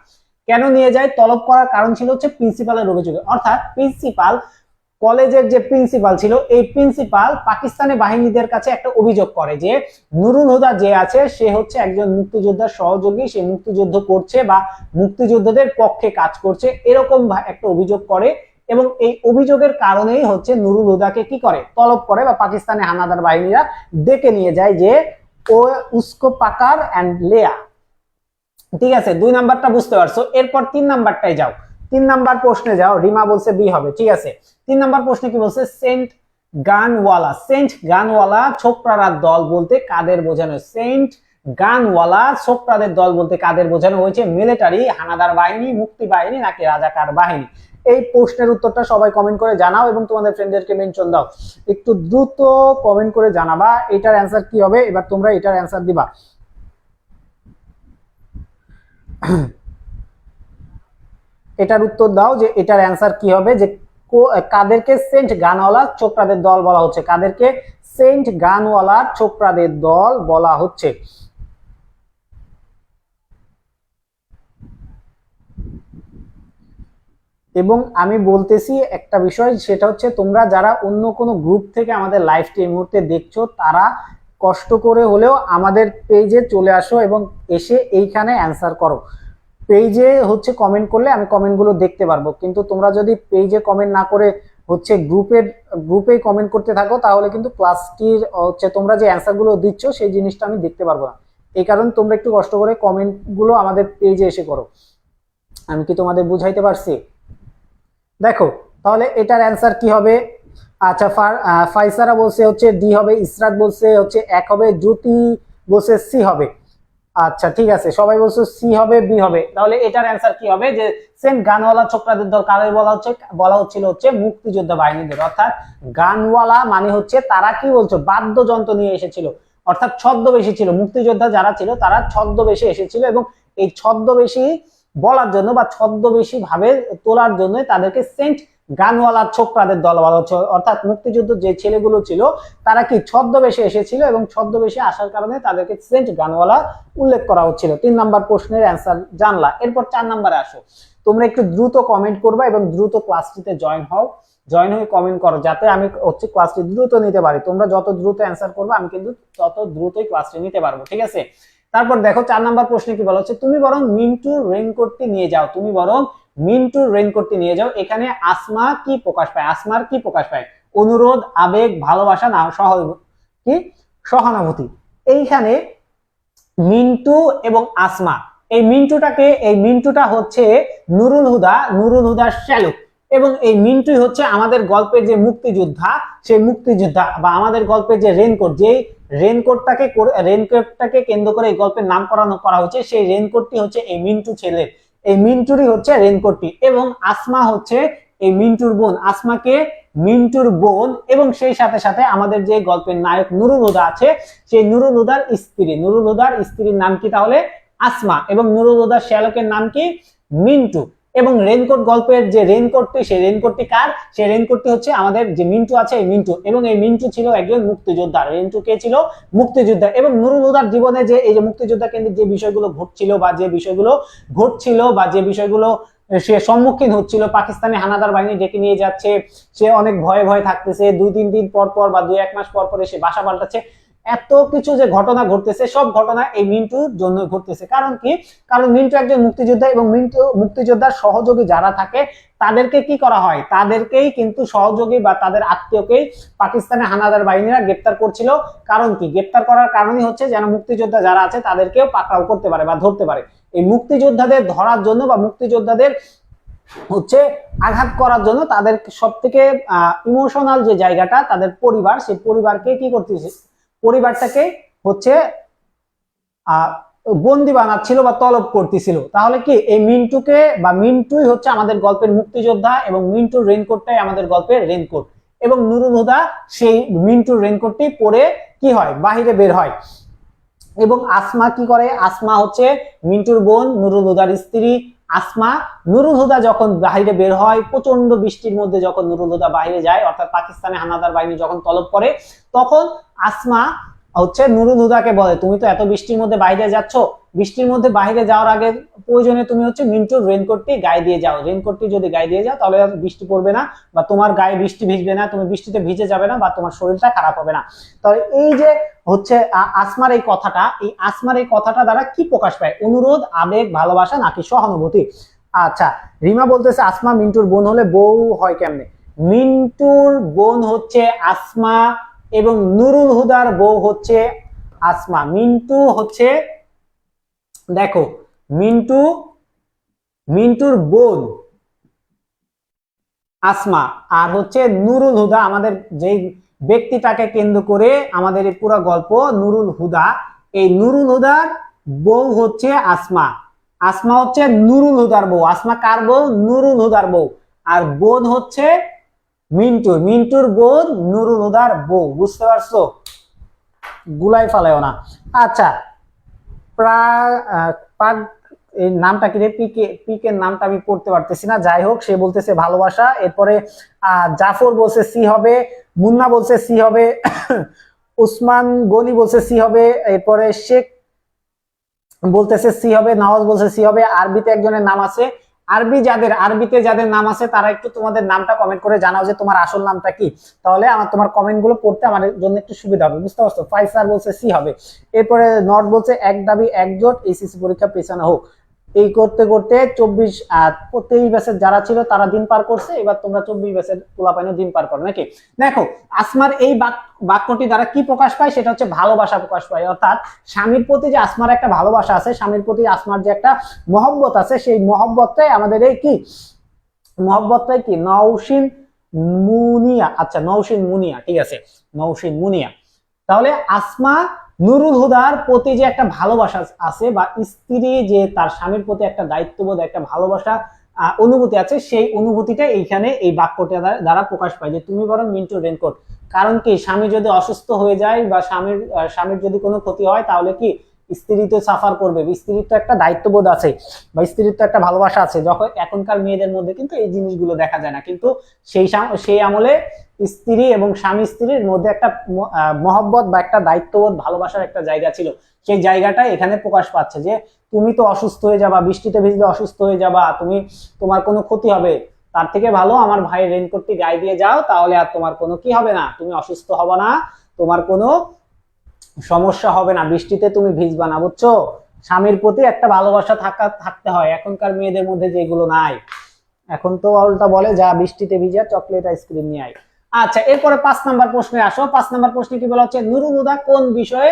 কেন নিয়ে যায়, তলব করার কারণ ছিল হচ্ছে প্রিন্সিপালের অভিযোগে, অর্থাৎ প্রিন্সিপাল কলেজের যে প্রিন্সিপাল ছিল এই প্রিন্সিপাল পাকিস্তানি বাহিনীদের কাছে একটা অভিযোগ করে যে নুরুল হুদা যে আছে সে হচ্ছে একজন মুক্তিযোদ্ধার সহযোগী, সে মুক্তিযুদ্ধ করছে বা মুক্তিযোদ্ধাদের পক্ষে কাজ করছে, এরকম একটা অভিযোগ করে। এবং এই অভিযোগের কারণেই হচ্ছে নুরুল হুদাকে কি করে, তলব করে বা পাকিস্তানি হানাদার বাহিনীরা ডেকে নিয়ে যায় যে ও উসকো পাকার এন্ড লেয়া। ঠিক আছে, 2 নাম্বারটা বুঝতে পারছো। এরপর 3 নাম্বারটাই যাও, 3 নাম্বার প্রশ্নে যাও। রিমা বলছে বি হবে, ঠিক আছে। 3 নাম্বার প্রশ্নে কি বলছে, সেন্ট গানওয়ালা, সেন্ট গানওয়ালা ছোকরার দল বলতে কাদের বোঝানো, সেন্ট গানওয়ালা ছোকরাদের দল বলতে কাদের বোঝানো হয়েছে, মিলিটারি হানাদার বাহিনী, মুক্তি বাহিনী নাকি রাজাকার বাহিনী। এই প্রশ্নের উত্তরটা সবাই কমেন্ট করে জানাও এবং তোমাদের ফ্রেন্ডদেরকে মেনশন দাও, একটু দ্রুত কমেন্ট করে জানাবা এটার অ্যান্সার কি হবে। এবার তোমরা এটার অ্যান্সার দিবা। এটার উত্তর দাও যে এটার অ্যান্সার কি হবে, যে কাদেরকে সেন্ট গানওয়ালা ছোকরাদের দল বলা হচ্ছে, কাদেরকে সেন্ট গানওয়ালা ছোকরাদের দল বলা হচ্ছে। এবং আমি বলতেছি একটা বিষয়, সেটা হচ্ছে তোমরা যারা অন্য কোনো গ্রুপ থেকে আমাদের লাইভটি এই মুহূর্তে দেখছো তারা কষ্ট করে হলেও আমাদের পেজে চলে আসো এবং এসে এইখানে অ্যান্সার করো। পেজে হচ্ছে কমেন্ট করলে আমি কমেন্টগুলো দেখতে পারবো, কিন্তু তোমরা যদি পেজে কমেন্ট না করে হচ্ছে গ্রুপে কমেন্ট করতে থাকো তাহলে কিন্তু ক্লাসটির হচ্ছে তোমরা যে অ্যান্সারগুলো দিচ্ছ সেই জিনিসটা আমি দেখতে পারবো না। এই কারণে তোমরা একটু কষ্ট করে কমেন্টগুলো আমাদের পেজে এসে করো। আমি কি তোমাদের বুঝাইতে পারছি? দেখো তাহলে এটার অ্যান্সার কি হবে। আচ্ছা, ফাইসারা বলছে হচ্ছে ডি হবে, ইসরাত বলছে হচ্ছে 1 হবে, জ্যোতি বলছে সি হবে। আচ্ছা ঠিক আছে, সবাই বলছো সি হবে, বি হবে। তাহলে এটার অ্যান্সার কি হবে, যে সেম গানওয়ালা ছোকরাদের দল কাদের বলা হচ্ছিল হচ্ছে মুক্তিযোদ্ধা বাহিনীদের। অর্থাৎ গানওয়ালা মানে হচ্ছে তারা কি বলছো বাদ্যযন্ত্র নিয়ে এসেছিল, অর্থাৎ ছদ্মবেশী ছিল, মুক্তিযোদ্ধা যারা ছিল তারা ছদ্মবেশে এসেছিল এবং এই ছদ্মবেশী বলার জন্য বা ছদ্মবেশী ভাবে তোলার জন্য তাদেরকে সেন্ট গানওয়ালা ছোকরাদের দল বলা হচ্ছে। অর্থাৎ মুক্তিযুদ্ধ যে ছেলেগুলো ছিল তারা কি ছদ্মবেশে এসেছিল এবং ছদ্মবেশে আসার কারণে তাদেরকে সেন্ট গানওয়ালা উল্লেখ করা হচ্ছিল। 3 নাম্বার প্রশ্নের অ্যান্সার জানলা। এরপর 4 নাম্বারে আসো। তোমরা একটু দ্রুত কমেন্ট করবা এবং দ্রুত ক্লাসটিতে জয়েন হয়ে কমেন্ট করো, যাতে আমি হচ্ছে ক্লাসটি দ্রুত নিতে পারি। তোমরা যত দ্রুত অ্যান্সার করবে আমি কিন্তু তত দ্রুতই ক্লাসটি নিতে পারবো, ঠিক আছে। তারপর দেখো 4 নাম্বার প্রশ্নে কি বলা হচ্ছে, তুমি বরং মিন্টুর রেইনকোটটি নিয়ে যাও, তুমি বরং মিন্টুর রেইনকোটটি নিয়ে যাও। এখানে আসমা কি প্রকাশ পায়, আসমার কি প্রকাশ পায়, অনুরোধ, আবেগ, ভালোবাসা না সহানুভূতি। এইখানে মিন্টু এবং আসমা, এই মিন্টুটা হচ্ছে নুরুল হুদার শ্যালক এবং এই মিন্টুই হচ্ছে আমাদের গল্পের যে মুক্তিযোদ্ধা, সেই মুক্তিযোদ্ধা বা আমাদের গল্পের যে রেইনকোট, যে রেইনকোটটাকে কেন্দ্র করে এই গল্পের নামকরণ করা হচ্ছে, সেই রেইনকোটটি হচ্ছে এই মিন্টু ছেলের, এই মিন্টুরই হচ্ছে রেইনকোটটি। এবং আসমা হচ্ছে এই মিন্টুর বোন, আসমাকে মিন্টুর বোন এবং সেই সাথে সাথে আমাদের যে গল্পের নায়ক নুরুল হুদা আছে সেই নুরুল হুদার স্ত্রীর নাম কি তাহলে আসমা এবং নুরুল হুদার শ্যালকের নাম কি মিন্টু। এবং রেইনকোট গল্পের যে রেইনকোটটি, সেই রেইনকোটটি কার, সেই রেইনকোটটি হচ্ছে আমাদের যে মিন্টু আছে এই মিন্টু, এবং এই মিন্টু ছিল একজন মুক্তিযোদ্ধা। মিন্টু কে ছিল, মুক্তিযোদ্ধা। এবং নুরুল হুদার জীবনে যে এই যে মুক্তিযোদ্ধা কেন্দ্রিক যে বিষয়গুলো ঘটছিল বা যে বিষয়গুলো সে সম্মুখীন হচ্ছিল, পাকিস্তানি হানাদার বাহিনী ডেকে নিয়ে যাচ্ছে, সে অনেক ভয়ে থাকতেছে, 2-3 দিন পর বা 2-1 মাস পর পরে সে বাসা পাল্টাচ্ছে, এত কিছু যে ঘটনা ঘটতেছে সব ঘটনা এই মিন্টুর জন্য ঘটতেছে। কারণ কি, কারণ মিন্টু একজন মুক্তিযোদ্ধা এবং মুক্তিযোদ্ধার সহযোগী যারা থাকে তাদেরকে কি করা হয়, তাদেরকেই কিন্তু সহযোগী বা তাদের আত্মীয়কেই পাকিস্তানি হানাদার বাহিনীরা গ্রেপ্তার করছিল। কারণ কি, গ্রেপ্তার করার কারণই হচ্ছে যেন মুক্তিযোদ্ধা যারা আছে তাদেরকেও পাকড়াও করতে পারে বা ধরতে পারে। এই মুক্তিযোদ্ধাদের ধরার জন্য বা মুক্তিযোদ্ধাদের হচ্ছে আঘাত করার জন্য তাদের সব থেকে ইমোশনাল যে জায়গাটা তাদের পরিবার, সেই পরিবারকে কি করতেছে, পরিবারটাকে হচ্ছে বন্দি বানাচ্ছিল বা তলব করতেছিল। তাহলে কি এই মিন্টুকে বা মিন্টুই হচ্ছে আমাদের গল্পের মুক্তিযোদ্ধা এবং মিন্টুর রেইনকোটটাই আমাদের গল্পের রেইনকোট। এবং নুরুল হুদা সেই মিন্টুর রেইনকোটটি পরে কি হয়, বাহিরে বের হয়। এবং আসমা কি করে, আসমা হচ্ছে মিন্টুর বোন নুরুল হুদার স্ত্রী। আসমা, নুরুল হুদা যখন বাহিরে বের হয়, প্রচন্ড বৃষ্টির মধ্যে যখন নুরুল হুদা বাহিরে যায়, অর্থাৎ পাকিস্তানে হানাদার বাহিনী যখন তলব করে, তখন আসমা হচ্ছে নুরুল হুদাকে বলে, তুমি তো এত বৃষ্টির মধ্যে বাইরে যাচ্ছ, বৃষ্টির মধ্যে বাইরে যাওয়ার আগে প্রয়োজনে তুমি হচ্ছে মিন্টুর রেনকোটটি গায়ে দিয়ে যাও, রেনকোটটি যদি গায়ে দিয়ে যাও তাহলে বৃষ্টি পড়বে না, বা তোমার গায়ে বৃষ্টি ভিজবে না, তুমি বৃষ্টিতে ভিজে যাবে না, বা তোমার শরীরটা খারাপ হবে না। তবে এই যে হচ্ছে আসমার এই কথাটা, এই আসমার এই কথাটা দ্বারা কি প্রকাশ পায়? অনুরোধ, আবেগ, ভালোবাসা নাকি সহানুভূতি? আচ্ছা, রিমা বলতেছে আসমা মিন্টুর বোন হলে বউ হয় কেমনে? মিন্টুর বোন হচ্ছে আসমা এবং নুরুল হুদার বউ হচ্ছে আসমা। মিন্টু হচ্ছে, দেখো, মিন্টুর বোন আসমা, আর হচ্ছে নুরুল হুদা, আমাদের যেই ব্যক্তিটাকে কেন্দ্র করে আমাদের এই পুরো গল্প, নুরুল হুদা, এই নুরুল হুদার বউ হচ্ছে আসমা। আসমা হচ্ছে নুরুল হুদার বউ। আসমা কার বউ? নুরুল হুদার বউ। আর বোন হচ্ছে মিন্টুর বোন নুরুল হুদার বউ। বুঝতে পারছো? গুলাই ফালাইও না। আচ্ছা, এই নামটা কি রে? পিকের নামটা আমি পড়তে পারতেছি না, যাই হোক, সে বলতেছে ভালোবাসা। এরপরে জাফর বলছে সি হবে, মুন্না বলছে সি হবে, উসমান গনি বলছে সি হবে, এরপরে শেখ বলতেছে সি হবে, নওয়াজ বলছে সি হবে। আরবিতে একজনের নাম আছে, আরবিতে যাদের নাম আছে তারা একটু তোমাদের নামটা কমেন্ট করে জানাও যে তোমার আসল নামটা কি, তাহলে আমার তোমার কমেন্ট গুলো পড়তে আমার জন্য একটু সুবিধা হবে। বুঝতে পারছো? ফাইসার বলছে সি হবে। এরপরে নর্থ বলছে এক দাবি একজোট, এইচএসসি পরীক্ষা পেছানো হোক। এই করতে করতে 23 ব্যাচের যারা ছিল তারা দিন পার করছে, এবার তোমরা 24 ব্যাচের পোলাপাইনও দিন পার করো নাকি? দেখো, আসমার এই বাক্যটি দ্বারা কি প্রকাশ পায়? সেটা হচ্ছে ভালোবাসা প্রকাশ পায়। অর্থাৎ স্বামীর প্রতি যে আসমার একটা ভালোবাসা আছে, স্বামীর প্রতি আসমার যে একটা মহব্বত আছে, সেই মহব্বতটাই আমাদের এই কি, মহব্বতটাই কি, নওশিন মুনিয়া। আচ্ছা, নওশিন মুনিয়া, ঠিক আছে, নওশিন মুনিয়া। তাহলে আসমা নুরুল হুদার প্রতি যে একটা ভালোবাসা আছে, বা স্ত্রী যে তার স্বামীর প্রতি একটা দায়িত্ববোধ, একটা ভালোবাসা অনুভূতি আছে, সেই অনুভূতিটা এইখানে এই বাক্যটা দ্বারা প্রকাশ পায় যে তুমি বরং মিন্টু রেনকোট। কারণ কি, স্বামী যদি অসুস্থ হয়ে যায় বা স্বামীর যদি কোনো ক্ষতি হয়, তাহলে কি স্ত্রী তো সাফার করবে। স্ত্রীর তো একটা দায়িত্ববোধ আছে, বা স্ত্রীর তো একটা ভালোবাসা আছে। যখন এখনকার মেয়েদের মধ্যে কিন্তু এই জিনিসগুলো দেখা যায় না, কিন্তু সেই আমলে স্ত্রী এবং স্বামী স্ত্রীর মধ্যে একটা মহব্বত বা একটা দায়িত্ববোধ, ভালোবাসার একটা জায়গা ছিল। সেই জায়গাটা এখানে প্রকাশ পাচ্ছে যে তুমি তো অসুস্থ হয়ে যাবা, বৃষ্টিতে ভিজলে অসুস্থ হয়ে যাবা, তোমার কোনো ক্ষতি হবে, তার থেকে ভালো আমার ভাইয়ের রেনকোটটি গায়ে দিয়ে যাও, তাহলে আর তোমার কোনো কি হবে না, তুমি অসুস্থ হবে না, তোমার কোনো সমস্যা হবে না, বৃষ্টিতে তুমি ভিজবা না। বুঝছো? স্বামীর প্রতি একটা ভালোবাসা থাকতে হয়। এখনকার মেয়েদের মধ্যে যেগুলো নাই, এখন তো উল্টা বলে যা বৃষ্টিতে ভিজা চকলেট আইসক্রিম নিয়ে আয়। আচ্ছা, এরপরে 5 নাম্বার প্রশ্নে আসো। 5 নাম্বার প্রশ্নে কি বলা হচ্ছে? নুরুল হুদা কোন বিষয়ে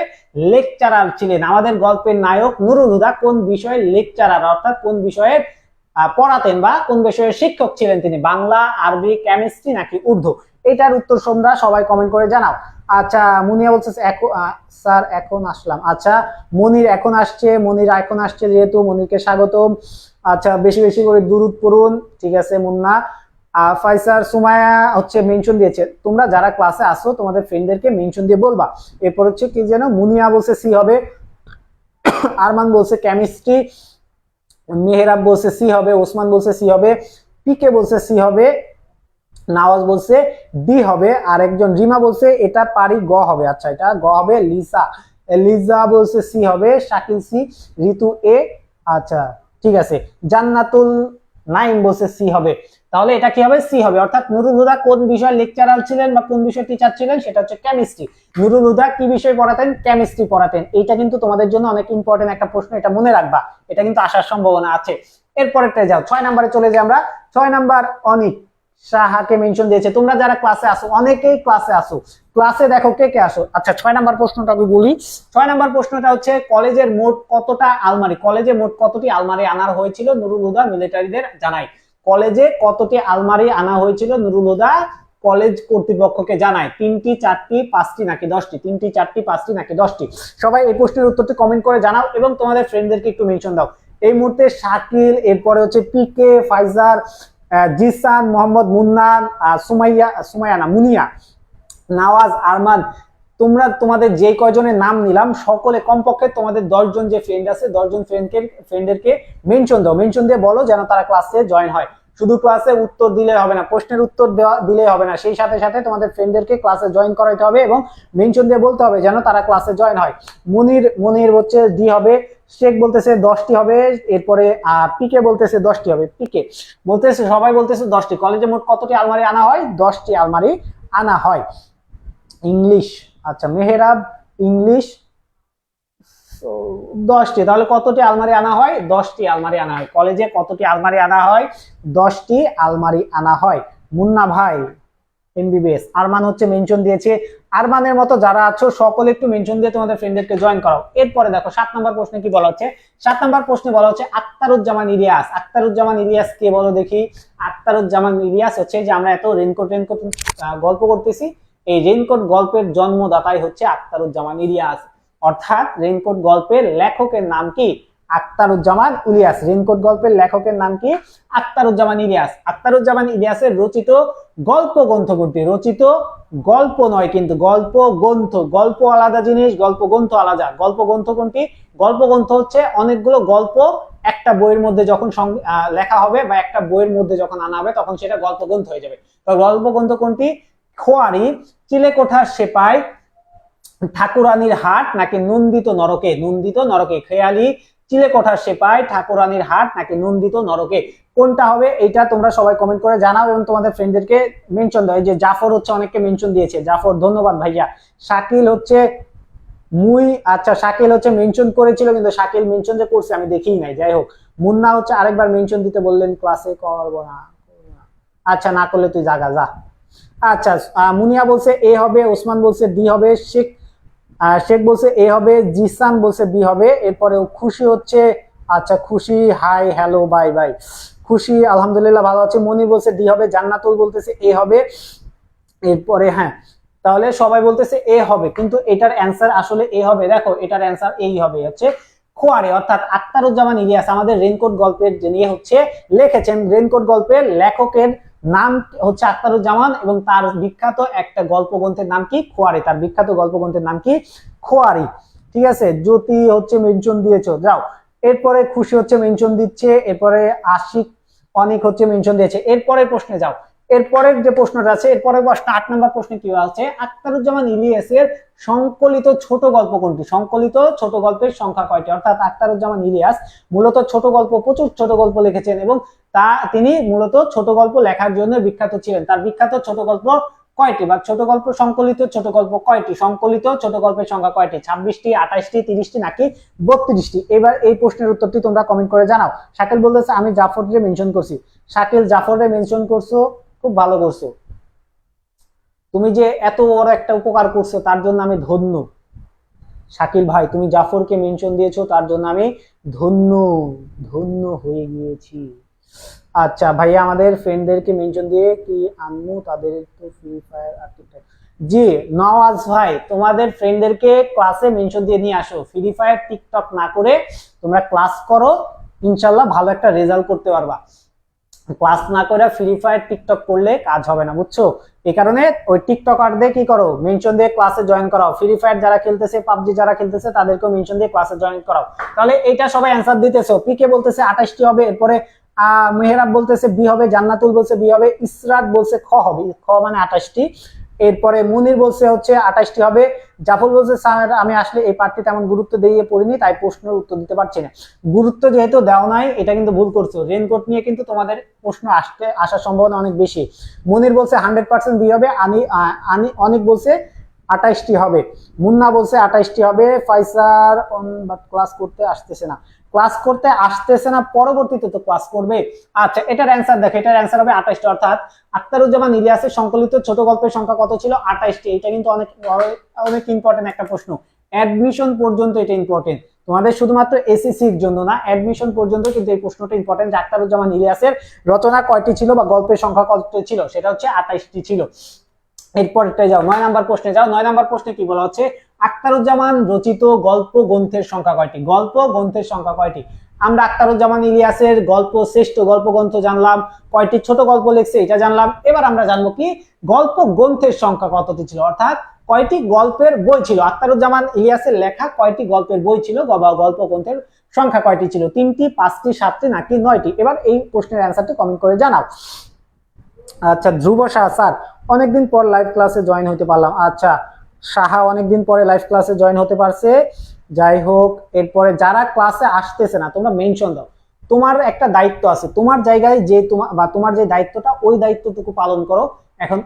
লেকচারার ছিলেন? আমাদের গল্পের নায়ক নুরুল হুদা কোন বিষয়ে লেকচারার, অর্থাৎ কোন বিষয়ে পড়াতেন বা কোন বিষয়ে শিক্ষক ছিলেন তিনি? বাংলা, আরবি, কেমিস্ট্রি নাকি উর্দু? এটার উত্তর তোমরা সবাই কমেন্ট করে জানাও। আচ্ছা, মুনিয়া বলছে স্যার এখন আসলাম। আচ্ছা, মনির এখন আসছে, যেহেতু মনিরকে স্বাগতম। আচ্ছা, বেশি বেশি করে দুরুদ পড়ুন। ঠিক আছে মুন্না। ফাইসার, সুমায়া হচ্ছে মেনশন দিয়েছে। তোমরা যারা ক্লাসে আসো তোমাদের ফ্রেন্ডদেরকে মেনশন দিয়ে বলবা। এরপর হচ্ছে কি যেন, মুনিয়া বলছে সি হবে, আরমান বলছে কেমিস্ট্রি, মেহরাব বলছে সি হবে, ওসমান বলছে সি হবে, পিকে বলছে সি হবে, নওয়াজ বলছে ডি হবে, আর একজন রিমা বলছে এটা পারি গ হবে। আচ্ছা, এটা গ হবে। লিজা বলছে সি হবে, শাকিল সি, ঋতু এ। আচ্ছা, ঠিক আছে। জান্নাতুল নাইম বলছে সি হবে। তাহলে এটা কি হবে? সি হবে। অর্থাৎ নুরুল হুদা কোন বিষয় লেকচারার ছিলেন বা কোন বিষয় টিচার ছিলেন? সেটা হচ্ছে কেমিস্ট্রি। নুরুল হুদা কি বিষয় পড়াতেন? কেমিস্ট্রি পড়াতেন। এটা কিন্তু তোমাদের জন্য অনেক ইম্পর্টেন্ট একটা প্রশ্ন, এটা মনে রাখবা, এটা কিন্তু আসার সম্ভাবনা আছে। এরপরেরটা যাও, 6 নম্বরে চলে যাই আমরা। 6 নাম্বার অনিক সাহাকে মেনশন দিয়েছে। তোমরা যারা ক্লাসে আসো, অনেকেই ক্লাসে আসো, ক্লাসে দেখো কে কে আসো। আচ্ছা, 6 নাম্বার প্রশ্নটা আমি বলি। 6 নাম্বার প্রশ্নটা হচ্ছে কলেজের মোট কতটা আলমারি, কলেজে মোট কতটি আলমারি আনা হয়েছিল নুরুল হুদা মিলিটারিদের জানায়। কলেজে কতটি আলমারি আনা হয়েছিল নুরুল হুদা কলেজ কর্তৃপক্ষকে জানায়? 3টি, 4টি, 5টি নাকি 10টি? 3টি, 4টি, 5টি নাকি 10টি? সবাই এই প্রশ্নের উত্তরটি কমেন্ট করে জানাও এবং তোমাদের ফ্রেন্ডদেরকে একটু মেনশন দাও। এই মুহূর্তে শাকিল, এরপরে হচ্ছে পিকে, ফাইজার, জিসান, মোহাম্মদ, মুন্নান, মুনিয়া, নওয়াজ, আরমান, তোমরা তোমাদের যে কয়জনের নাম নিলাম সকলে কমপক্ষে তোমাদের 10 জন যে ফ্রেন্ড আছে 10 জন ফ্রেন্ডদেরকে মেনশন দাও, মেনশন দিয়ে বলো যেন তারা ক্লাসে জয়েন হয়। শুধু ক্লাসে উত্তর দিলে হবে না, প্রশ্নের উত্তর দিলে হবে না, সেই সাথে সাথে তোমাদের ফ্রেন্ডদেরকে ক্লাসে জয়েন করাইতে হবে এবং মেনশন দিয়ে বলতে হবে যেন তারা ক্লাসে জয়েন হয়। মনির হচ্ছে ডি হবে, শেখ বলতেছে 10টি হবে, এরপরে পিকে বলতেছে 10টি হবে, পিকে বলতেছে সবাই বলতেছে 10টি। কলেজে মোট কতটি আলমারি আনা হয়? 10টি আলমারি আনা হয়। ইংলিশ, আচ্ছা মেহেরাব ইংলিশ 10টি, তাহলে কতটি আলমারি আনা হয়? 10টি আলমারি আনা হয়। কলেজে কতটি আলমারি আনা হয়? 10টি আলমারি আনা হয়। মুন্না ভাই এমবিবিএস, আরমান হচ্ছে মেনশন দিয়েছে। আরমানের মতো যারা আছো সকলে একটু মেনশন দিয়ে তোমাদের ফ্রেন্ডদেরকে জয়েন করাও। এরপরে দেখো 7 নম্বর প্রশ্নে কি বলা হচ্ছে। 7 নম্বর প্রশ্নে বলা হচ্ছে আক্তারুজ্জামান ইলিয়াস। আক্তারুজ্জামান ইলিয়াস কে বলো দেখি? আক্তারুজ্জামান ইলিয়াস হচ্ছে যে আমরা এত রেনকোট গল্প করতেছি, এই রেনকোট গল্পের জন্মদাতাই হচ্ছে আক্তারুজ্জামান ইলিয়াস। অর্থাৎ রেনকোট গল্পের লেখকের নাম কি? আক্তারুজ্জামান ইলিয়াস। রেনকোট গল্পের লেখকের নাম কি? আক্তারুজ্জামান ইলিয়াস। আক্তারুজ্জামান ইলিয়াসের রচিত গল্প গ্রন্থ কোনটি? রচিত গল্প নয় কিন্তু, গল্প গ্রন্থ। গল্প আলাদা জিনিস, গল্প গ্রন্থ আলাদা। গল্প গ্রন্থ কোনটি? গল্প গ্রন্থ হচ্ছে অনেকগুলো গল্প একটা বইয়ের মধ্যে যখন লেখা হবে বা একটা বইয়ের মধ্যে যখন আনা হবে তখন সেটা গল্প গ্রন্থ হয়ে যাবে। তো গল্প গ্রন্থ কোনটি? খোয়ারি, চিলেকোঠার সেপাই, ঠাকুরানীর হাট নাকি নন্দিত নরকে? নন্দিত নরকে। খেয়ালি, চিলেকোঠার সেপাই, ঠাকুরানীর হাট নাকি নন্দিত নরকে? কোনটা হবে এটা তোমরা সবাই কমেন্ট করে জানাও এবং তোমাদের ফ্রেন্ডদেরকে মেনশন দাও। এই যে জাফর হচ্ছে অনেককে মেনশন দিয়েছে, জাফর ধন্যবাদ ভাইয়া। শাকিল হচ্ছে আচ্ছা শাকিল হচ্ছে মেনশন করেছিল কিন্তু শাকিল মেনশন যে করছে আমি দেখিই নাই, যাই হোক। মুন্না হচ্ছে আরেকবার মেনশন দিতে বললেন, ক্লাসে করবো না। আচ্ছা না করলে তুই জাগা যা। আচ্ছা মুনিয়া বলছে এ হবে, ওসমান বলছে ডি হবে, শেখ বলছে এ হবে, জিসান বলছে বি হবে। এরপরে খুশি হচ্ছে, আচ্ছা খুশি হাই হ্যালো বাই বাই, খুশি আলহামদুলিল্লাহ ভালো আছে। মনির বলছে ডি হবে, জান্নাতুল বলতেছে এ হবে। এরপরে হ্যাঁ, তাহলে সবাই বলতেছে এ হবে কিন্তু এটার অ্যান্সার আসলে এ হবে। দেখো এটার অ্যান্সার এই হবে, হচ্ছে খোয়ারে। অর্থাৎ আক্তারুজ্জামান ইলিয়াস আমাদের রেনকোট গল্পের যিনি হচ্ছে লিখেছেন, রেনকোট গল্পের লেখকের নাম হচ্ছে আক্তারুজ্জামান এবং তার বিখ্যাত একটা গল্প গ্রন্থের নাম কি? খোয়ারি। তার বিখ্যাত গল্প গ্রন্থের নাম কি? খোয়ারি। ঠিক আছে, জ্যোতি হচ্ছে মেনশন দিয়েছো, যাও। এরপরে খুশি হচ্ছে মেনশন দিচ্ছে, এরপরে আশিক অনেক হচ্ছে মেনশন দিয়েছে। এরপরে প্রশ্নে যাও। এরপরের যে প্রশ্নটা আছে, এরপরে 8 নম্বর প্রশ্নে কি আছে? আক্তারুজ্জামান ইলিয়াসের সংকলিত ছোট গল্প কোনটি? সংকলিত ছোট গল্পের সংখ্যা কয়টি? অর্থাৎ আক্তারুজ্জামান ইলিয়াস মূলত ছোট গল্প, প্রচুর ছোট গল্প লিখেছেন এবং তিনি মূলত ছোট গল্প লেখার জন্য বিখ্যাত ছিলেন। তার বিখ্যাত ছোট গল্প কয়টি বা ছোট গল্প সংকলিত ছোট গল্প কয়টি? সংকলিত ছোট গল্পের সংখ্যা কয়টি? 26টি, 28টি, 30টি নাকি 32টি? এবার এই প্রশ্নের উত্তরটি তোমরা কমেন্ট করে জানাও। শাকিল বলতেছে আমি জাফরকে মেনশন করছি। শাকিল জাফরকে মেনশন করছো, খুব ভালো করছো। তুমি যে এত বড় একটা উপকার করছো তার জন্য আমি ধন্য। শাকিল ভাই তুমি জাফরকে মেনশন দিয়েছো তার জন্য আমি ধন্য ধন্য হয়ে গিয়েছি। আচ্ছা ভাইয়া আমাদের ফ্রেন্ডদেরকে মেনশন দিয়ে কি আনমু তাদের একটু ফ্রি ফায়ার আর টিকটক। জি নওয়াজ ভাই তোমাদের ফ্রেন্ডদেরকে ক্লাসে মেনশন দিয়ে নিয়ে আসো। ফ্রি ফায়ার টিকটক না করে তোমরা ক্লাস করো, ইনশাআল্লাহ ভালো একটা রেজাল্ট করতে পারবা। ক্লাস না করে ফ্রি ফায়ার টিকটক করলে কাজ হবে না, বুঝছো? এই কারণে ওই টিকটকারদের কি করো, মেনশন দিয়ে ক্লাসে জয়েন করাও। ফ্রি ফায়ার যারা খেলতেছে, পাবজি যারা খেলতেছে তাদেরকেও মেনশন দিয়ে ক্লাসে জয়েন করাও। তাহলে এইটা সবাই অ্যান্সার দিতেছো। পিকে বলতেছে 28টি হবে, এরপরে মেহরাব বলতেছে বি হবে, জান্নাতুল বলছে বি হবে, ইসরাত বলছে খ হবে, খ মানে 28টি। এরপরে মুনির বলছে হচ্ছে 28টি হবে। জাফর বলছে স্যার আমি আসলে এই পার্টটি তেমন গুরুত্ব দিয়ে পড়িনি তাই প্রশ্নের উত্তর দিতে পারছি না। গুরুত্ব যেহেতু দেওয়া নাই এটা কিন্তু ভুল করছো। রেনকোট নিয়ে কিন্তু তোমাদের প্রশ্ন আসার সম্ভাবনা অনেক বেশি। মুনির বলছে 100% বি হবে, অনেক বলছে 28টি হবে, মুন্না বলছে 28টি হবে। ফাইসার বাট ক্লাস করতে আসতেছে না, ক্লাস করতে আসতেছে না, পরবর্তীতে তো ক্লাস করবে। আচ্ছা এটার অ্যান্সার দেখো, এটার অ্যান্সার হবে 28টি। অর্থাৎ আক্তারুজ্জামান ইলিয়াসের সংকলিত ছোট গল্পের সংখ্যা কত ছিল? 28টি। এটা কিন্তু অনেক ইম্পর্টেন্ট একটা প্রশ্ন। অ্যাডমিশন পর্যন্ত এটা ইম্পর্টেন্ট, তোমাদের শুধুমাত্র এসএসসির জন্য না, অ্যাডমিশন পর্যন্ত কিন্তু এই প্রশ্নটা ইম্পর্টেন্ট। আক্তারুজ্জামান ইলিয়াসের রচনা কয়টি ছিল বা গল্পের সংখ্যা কতটি ছিল? সেটা হচ্ছে 28টি ছিল। এরপরটা যাও 9 নাম্বার প্রশ্নে যাও। 9 নাম্বার প্রশ্নে কি বলা হচ্ছে? আক্তারুজ্জামান রচিত গল্প গ্রন্থের সংখ্যা কয়টি? গল্প গ্রন্থের সংখ্যা কয়টি? আমরা আক্তারুজ্জামান ইলিয়াসের গল্প শ্রেষ্ঠ গল্প গ্রন্থ জানলাম, কয়টি ছোট গল্প লিখছে এটা জানলাম। এবার আমরা জানবো কি গল্প গ্রন্থের সংখ্যা কতটি ছিল। অর্থাৎ কয়টি গল্পের বই ছিল? আখতারুজ্জামান ইলিয়াসের লেখা কয়টি গল্পের বই ছিল বা গল্প গ্রন্থের সংখ্যা কয়টি ছিল? 3টি, 5টি, 7টি নাকি 9টি? এবার এই প্রশ্নের অ্যান্সারটি কমেন্ট করে জানাও। আচ্ছা, ধ্রুব সাহা, স্যার অনেকদিন পর লাইভ ক্লাসে জয়েন হতে পারলাম। আচ্ছা, সাহা অনেকদিন পরে লাইভ ক্লাসে জয়েন হতে পারছে, যাই হোক। এরপরে যারা ক্লাসে আসতেছে না তোমরা মেনশন দাও। তোমার একটা দায়িত্ব আছে, তোমার জায়গায় যে তোমার যে দায়িত্বটা, ওই দায়িত্বটুকু পালন করো। এখন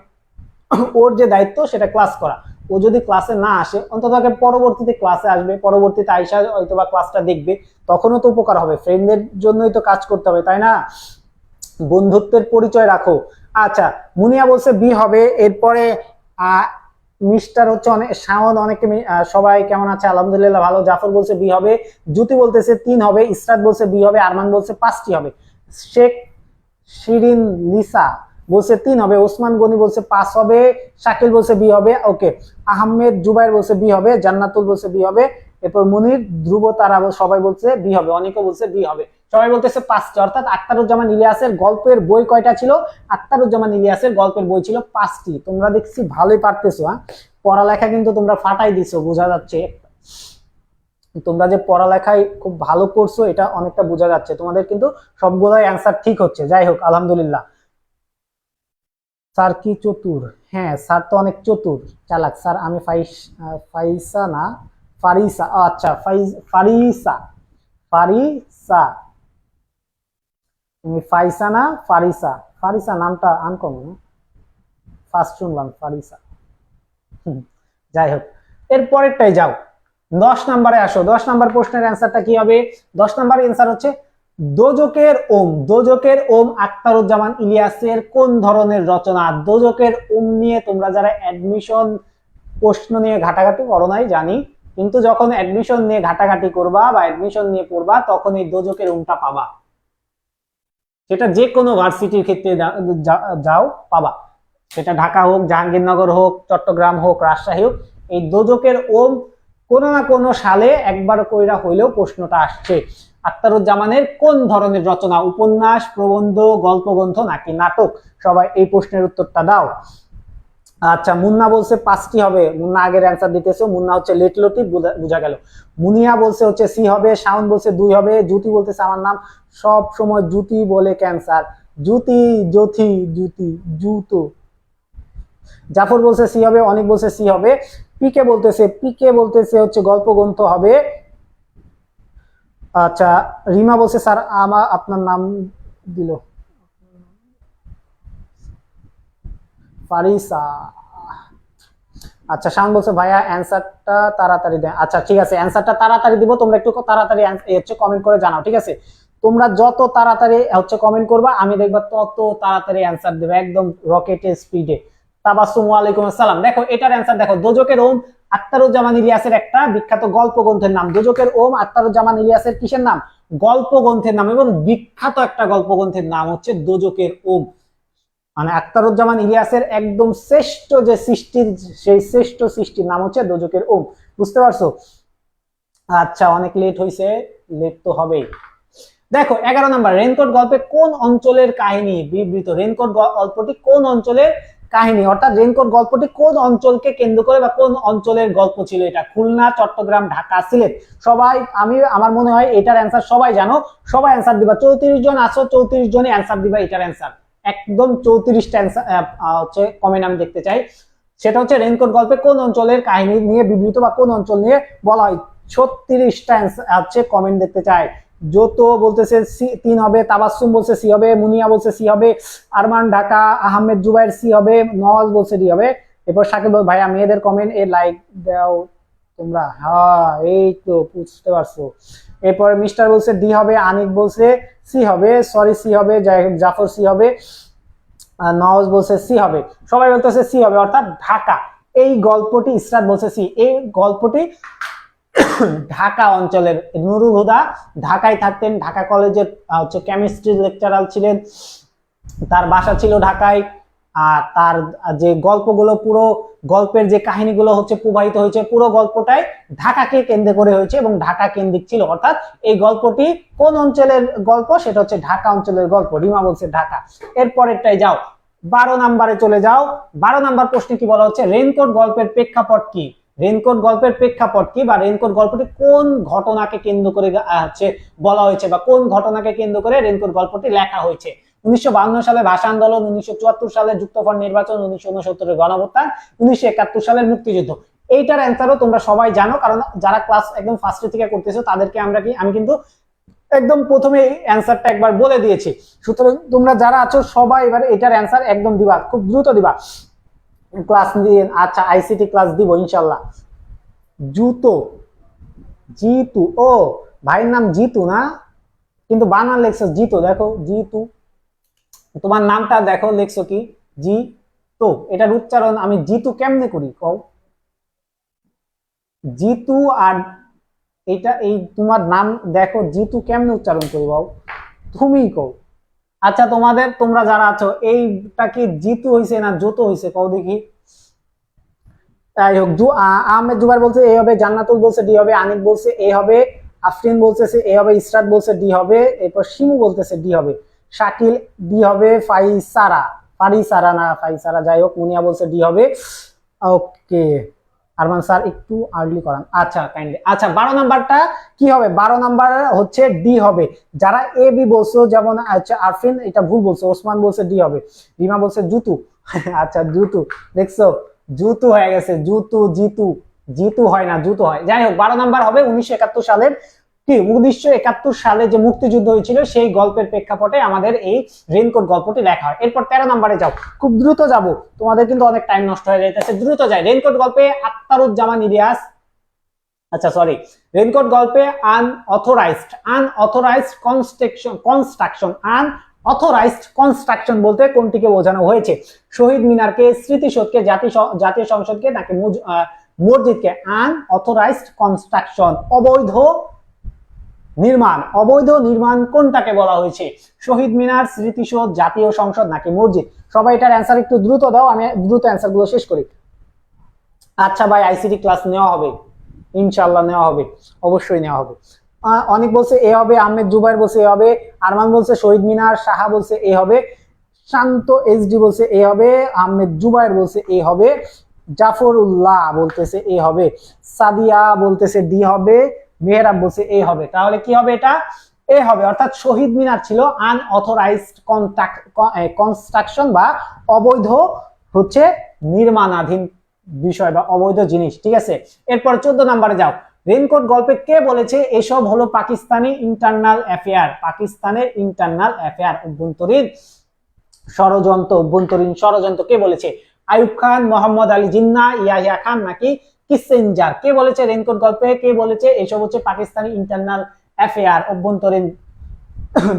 ওর যে দায়িত্ব সেটা ক্লাস করা। ও যদি ক্লাসে না আসে, অন্তত পরবর্তীতে ক্লাসে আসবে, পরবর্তীতে আইসা হয়তো বা ক্লাসটা দেখবে, তখনও তো উপকার হবে। ফ্রেন্ডদের জন্যই তো কাজ করতে হবে, তাই না? বন্ধুত্বের পরিচয় রাখো। আচ্ছা, মুনিয়া বলছে বি হবে। এরপরে মিস্টার হচ্ছে অনেক, শাওন অনেকে, সবাই কেমন আছে? আলহামদুলিল্লাহ ভালো। জাফর বলছে বি হবে, জ্যোতি বলতেছে 3 হবে, ইসরাত বলছে বি হবে, আরমান বলছে 5টি হবে, শেখ শিরিন লিসা বলছে 3 হবে, ওসমান গনি বলছে 5 হবে, শাকিল বলছে বি হবে, ওকে। আহমেদ জুবাইর বলছে বি হবে, জান্নাতুল বলছে বি হবে, এরপর মুনির, ধ্রুব, তারা সবাই বলছে বি হবে, অনেকেও বলছে বি হবে, সবাই বলতেছে 5টি। অর্থাৎ আখতারুজ্জামান ইলিয়াসের গল্পের বই কয়টা ছিল? আখতারুজ্জামান ইলিয়াসের গল্পের বই ছিল 5টি। তোমরা দেখছি ভালোই পারতেছো, হ্যাঁ, পড়ালেখা কিন্তু তোমরা ফাটাই দিছো, বোঝা যাচ্ছে। তোমরা যে পড়ালেখায় খুব ভালো করছো এটা অনেকটা বোঝা যাচ্ছে, তোমাদের কিন্তু সবগুলোই অ্যান্সার ঠিক হচ্ছে। যাই হোক, আলহামদুলিল্লাহ। স্যার কি চতুর? হ্যাঁ, স্যার তো অনেক চতুর, চালাক। স্যার আমি ফাইসা না ফারিসা। আচ্ছা, ফারিসা, ফারিসা। তুমি ফাইসা না ফারিসা? ফারিসা নামটা আনকমন, ফার্স্ট শুনলাম ফারিসা। যাই হোক, এর পরেরটাই যাও। 10 নম্বরে আসো। 10 নম্বর প্রশ্নের অ্যান্সারটা কি হবে? 10 নম্বরের অ্যান্সার হচ্ছে দোজকের ওম। দোজকের ওম আখতারুজ্জামান ইলিয়াসের কোন ধরনের রচনা? দোজকের ওম নিয়ে তোমরা যারা অ্যাডমিশন প্রশ্ন নিয়ে ঘাটাঘাটি করো নাই জানি, কিন্তু যখন অ্যাডমিশন নিয়ে ঘাটাঘাটি করবা বা অ্যাডমিশন নিয়ে পড়বা, তখন এই দোজকের ওমটা পাবা। সেটা যে কোনো ভার্সিটির ক্ষেত্রে যাও পাবা, সেটা ঢাকা হোক, জাহাঙ্গীরনগর হোক, চট্টগ্রাম হোক, রাজশাহী হোক, এই দোজকের ওম কোনো না কোনো সালে একবার কইরা হইলেও প্রশ্নটা আসছে। আখতারুজ্জামানের কোন ধরনের রচনা? উপন্যাস, প্রবন্ধ, গল্পগ্রন্থ নাকি নাটক? সবাই এই প্রশ্নের উত্তরটা দাও। আচ্ছা, মুন্না বলছে 5টি হবে। মুন্না আগের অ্যান্সার দিতেছো, মুন্না হচ্ছে লেটলটি, বোঝা গেল। মুনিয়া বলছে হচ্ছে সি হবে, শাওন বলছে 2 হবে, জ্যোতি বলতেছে আমার নাম সব সময় জ্যোতি বলে ক্যান্সার, জ্যোতি, জ্যোতি, জ্যোতি, জুতো। জাফর বলছে সি হবে, অনেক বলছে সি হবে। পিকে বলতেছে হচ্ছে গল্পগ্রন্থ হবে। আচ্ছা, রিমা বলছে স্যার আপনার নাম দিল ফারিসা। আচ্ছা, শান বলছে ভাইয়া অ্যান্সারটা তাড়াতাড়ি দেন। আচ্ছা ঠিক আছে, অ্যান্সারটা তাড়াতাড়ি দিব, তোমরা একটু তাড়াতাড়ি হচ্ছে কমেন্ট করে জানাও, ঠিক আছে? তোমরা যত তাড়াতাড়ি হচ্ছে কমেন্ট করবা, আমি দেখবা তত তাড়াতাড়ি অ্যান্সার দেবে, একদম রকেটের স্পিডে। তাবাসসুম, ওয়ালাইকুম আসসালাম। দেখো এটার অ্যান্সার দেখো, দোজকের ওম আখতারুজ্জামান ইলিয়াসের একটা বিখ্যাত গল্প গ্রন্থের নাম। দোজকের ওম আখতারুজ্জামান ইলিয়াসের কিসের নাম? গল্প গ্রন্থের নাম, এবং বিখ্যাত একটা গল্প গ্রন্থের নাম হচ্ছে দোজকের ওম। মানে আখতারুজ্জামান ইলিয়াসের একদম শ্রেষ্ঠ যে সৃষ্টির, সেই শ্রেষ্ঠ সৃষ্টির নাম হচ্ছে দোজকের ওম। বুঝতে পারছো? আচ্ছা, অনেক লেট হয়েছে, লেট তো হবেই। দেখো 11 নম্বর, রেনকোট গল্পে কোন অঞ্চলের কাহিনী বিবৃত? রেনকোট গল্পটি কোন অঞ্চলের কাহিনী, অর্থাৎ রেনকোট গল্পটি কোন অঞ্চলকে কেন্দ্র করে বা কোন অঞ্চলের গল্প ছিল? এটা খুলনা, চট্টগ্রাম, ঢাকা, সিলেট। সবাই, আমার মনে হয় এটার অ্যান্সার সবাই জানো, সবাই অ্যান্সার দিবা। 34 জন আছো, 34 জনই অ্যান্সার দিবা এটার অ্যান্সার, একদম 34টা অ্যান্সার হচ্ছে কমেন্ট আমি দেখতে চাই। সেটা হচ্ছে রেনকোট গল্পে কোন অঞ্চলের কাহিনী নিয়ে বিবৃত বা কোন অঞ্চল নিয়ে বলা হয়? 36টা হচ্ছে কমেন্ট দেখতে চাই। যত বলতেছে 3 হবে, তাবাসসুম বলছে সি হবে, মুনিয়া বলছে সি হবে, আরমান ঢাকা, আহমেদ জুবাইর সি হবে, নওয়াজ বলছে ডি হবে। এরপর সাকিব ভাইয়া মেয়েদের কমেন্ট এ লাইক দাও তোমরা, হ্যাঁ এই তো বুঝতে পারছো। এরপরে মিস্টার বলছে ডি হবে, আনিক বলছে সি হবে, সরি সি হবে, জাফর সি হবে, নওয়াজ বলছে সি হবে, সবাই বলতেছে সি হবে, অর্থাৎ ঢাকা। এই গল্পটি, ইসরাত বলছে সি, এই গল্পটি ঢাকা অঞ্চলের। নুরুল হুদা ঢাকায় থাকতেন, ঢাকা কলেজের হচ্ছে কেমিস্ট্রি লেকচারার ছিলেন, তার বাসা ছিল ঢাকায়। আর তার যে গল্পগুলো, পুরো গল্পের যে কাহিনীগুলো হচ্ছে প্রবাহিত হয়েছে, পুরো গল্পটাই ঢাকাকে কেন্দ্র করে হয়েছে এবং ঢাকা কেন্দ্রিক ছিল। অর্থাৎ এই গল্পটি কোন অঞ্চলের গল্প? সেটা হচ্ছে ঢাকা অঞ্চলের গল্প। রিমা বলছে ঢাকা। এরপরেরটাই যাও, নম্বরে চলে যাও। 12 নাম্বার প্রশ্নে কি বলা হচ্ছে, রেইনকোট গল্পের প্রেক্ষাপট কি? রেইনকোট গল্পের প্রেক্ষাপট কি বা রেইনকোট গল্পটি কোন ঘটনাকে কেন্দ্র করে হচ্ছে বলা হয়েছে বা কোন ঘটনাকে কেন্দ্র করে রেইনকোট গল্পটি লেখা হয়েছে? 1952 সালে ভাষা আন্দোলন, 1974 সালে যুক্তফ্রন্ট নির্বাচন, 1969 গণঅভ্যুত্থান, 1971 সালের মুক্তিযুদ্ধ। এইটার অ্যান্সারও তোমরা সবাই জানো, কারণ যারা ক্লাস একদম ফার্স্ট থেকে করতেছো তাদেরকে আমি কিন্তু একদম প্রথমে অ্যান্সারটা একবার বলে দিয়েছি। সুতরাং তোমরা যারা আছো সবাই এবার এটার অ্যান্সার একদম দিবা, খুব দ্রুত দিবা। ক্লাস দিয়ে, আচ্ছা আইসিটি ক্লাস দিব ইনশাল্লাহ। জুতো, জিতু, ও ভাইয়ের নাম জিতু না, কিন্তু বানান লেখছো জিতু, দেখো জিতু, তোমার নামটা দেখো লেখছো কি জি তো, এটার উচ্চারণ আমি জিতু কেমনে করি কও? জিতু আর এটা এই তোমার নাম দেখো জিতু কেমনে উচ্চারণ করি বাবু, তুমিই কও। আচ্ছা তোমরা যারা আছো এইটা কি জিতু হইছে না জুতো হইছে কও দেখি। যাই হোক, আহমেদ জুবাইর বলছে এ হবে, জান্নাতুল বলছে ডি হবে, আনিক বলছে এ হবে, আফরিন বলতেছে এ হবে, ইসরাত বলছে ডি হবে, এরপর শিমু বলতেছে ডি হবে, শাকিল ডি হবে, ফারিসারা না ফাইসারা, যাই হোক মুনিয়া বলছে ডি হবে। ওকে আরমান স্যার একটু আর্লি করান, আচ্ছা কাইন্ডলি। আচ্ছা 12 নাম্বারটা কি হবে? 12 নাম্বার হচ্ছে ডি হবে। যারা এ বি বলছো, যেমন আচ্ছা আরফিন এটা ভুল বলছো, ওসমান বলছে ডি হবে, রিমা বলছে জুতু আচ্ছা জুতু, দেখছো জুতু হয়ে গেছে, জুতু জিতু, জিতু হয় না জুতু হয়। যাই হোক 12 নাম্বার হবে 1971 সালের কি 1971 সালে যে মুক্তিযুদ্ধ হয়েছিল সেই গল্পের প্রেক্ষাপটে আমাদের এই রেইনকোট গল্পটি লেখা হয়। এরপর 13 নম্বরে যাও, খুব দ্রুত যাব, তোমাদের কিন্তু অনেক টাইম নষ্ট হয়ে যাইতেছে, দ্রুত যায়। রেইনকোট গল্পে আখতারুজ্জামান ইলিয়াস, আচ্ছা সরি, রেইনকোট গল্পে আনঅথরাইজড কনস্ট্রাকশন বলতে কোনটিকে বোঝানো হয়েছে? শহীদ মিনারকে, স্মৃতিসৌধকে, জাতীয় সংসদকে নাকি মসজিদকে? আনঅথরাইজড কনস্ট্রাকশন, অবৈধ নির্মাণ কোনটাকে বলা হয়েছে? শহীদ মিনার, স্মৃতিসৌধ, জাতীয় সংসদ নাকি মসজিদ? সবাই এটার অ্যান্সার একটু দ্রুত দাও, আমি দ্রুত অ্যান্সার গুলো শেষ করি। আচ্ছা ভাই আইসিটি ক্লাস নেওয়া হবে ইনশাআল্লাহ, নেওয়া হবে, অবশ্যই নেওয়া হবে। অনেক বলছে এ হবে, আহমেদ জুবাইর বলছে এ হবে, আরমান বলছে শহীদ মিনার, সাহা বলছে এ হবে, শান্ত এসডি বলছে এ হবে, আহমেদ জুবাইর বলছে এ হবে, জাফরুল্লাহ বলতেছে এ হবে, সাদিয়া বলতেছে ডি হবে, মেহরাব বলছে এ হবে। তাহলে কি হবে? এটা এ হবে, অর্থাৎ শহীদ মিনার ছিল আনঅথরাইজড কনস্ট্রাকশন বা অবৈধ হচ্ছে নির্মাণাধীন বিষয় বা অবৈধ জিনিস, ঠিক আছে। এরপর 14 নম্বরে যাও। রেইনকোট গল্পে কে বলেছে এসব হলো পাকিস্তানের ইন্টারনাল অ্যাফেয়ার, অভ্যন্তরীণ ষড়যন্ত্র কে বলেছে? আইয়ুব খান, মোহাম্মদ আলী জিন্নাহ, ইয়াহিয়া খান নাকি কিসেঞ্জার? কে বলেছে রেইনকোট গল্পে কে বলেছে এসব হচ্ছে পাকিস্তানি ইন্টারনাল অ্যাফেয়ার, অভ্যন্তরীণ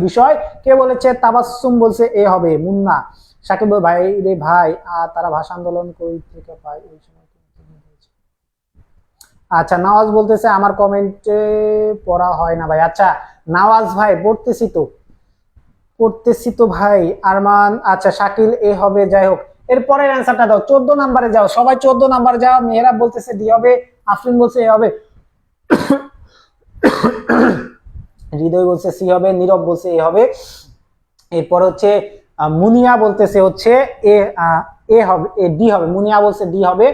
বিষয়? কে বলেছে? তাবাসসুম বলছে এ হবে, মুন্না। সাকিব ভাই রে ভাই, তারা ভাষা আন্দোলন কই থেকে পায় ওই সময়? আচ্ছা নওয়াজ বলতেছে আমার কমেন্টে পড়া হয় না ভাই। আচ্ছা নওয়াজ ভাই পড়তেছি তো ভাই। আরমান, আচ্ছা শাকিল এ হবে। যাই হোক এরপরের অ্যান্সারটা দাও, 14 নম্বরে যাও, সবাই 14 নম্বরে যাও। মেহরাব বলতেছে ডি হবে, আফরিন বলছে এ হবে, হৃদয় বলছে সি হবে, নীরব বলছে এ হবে। এরপর হচ্ছে মুনিয়া বলতেছে হচ্ছে এ হবে, ডি হবে, মুনিয়া বলছে ডি হবে,